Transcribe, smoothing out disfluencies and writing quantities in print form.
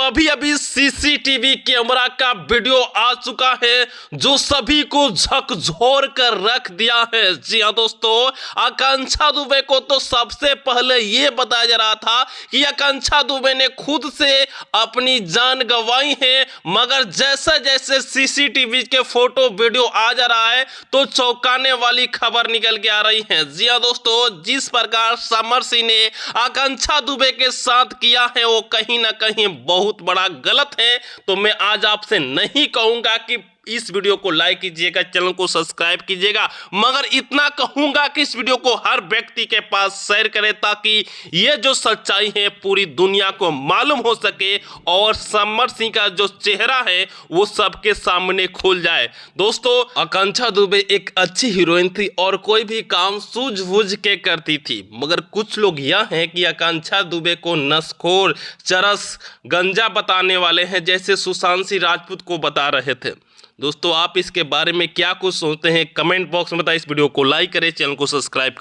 अभी अभी CCTV camera का वीडियो आ चुका है जो सभी को झकझोर कर रख दिया है। जी हाँ दोस्तों, आकांक्षा दुबे को तो सबसे पहले ये बताया जा रहा था कि आकांक्षा दुबे ने खुद से अपनी जान गंवाई है, मगर जैसे जैसे सीसीटीवी के फोटो वीडियो आ जा रहा है तो चौंकाने वाली खबर निकल के आ रही है। जी हाँ दोस्तों, जिस प्रकार समर सिंह ने आकांक्षा दुबे के साथ किया है वो कहीं ना कहीं बहुत बड़ा गलत है। तो मैं आज आपसे नहीं कहूंगा कि इस वीडियो को लाइक कीजिएगा, चैनल को सब्सक्राइब कीजिएगा, मगर इतना कहूंगा कि इस वीडियो को हर व्यक्ति के पास शेयर करें ताकि ये जो सच्चाई है पूरी दुनिया को मालूम हो सके और समर सिंह का जो चेहरा है वो सबके सामने खुल जाए। दोस्तों, आकांक्षा दुबे एक अच्छी हीरोइन थी और कोई भी काम सूझबूझ के करती थी, मगर कुछ लोग यह हैं कि आकांक्षा दुबे को नशखोर, चरस, गंजा बताने वाले हैं, जैसे सुशांत सिंह राजपूत को बता रहे थे। दोस्तों, आप इसके बारे में क्या कुछ सोचते हैं कमेंट बॉक्स में बताइए। इस वीडियो को लाइक करें, चैनल को सब्सक्राइब करें।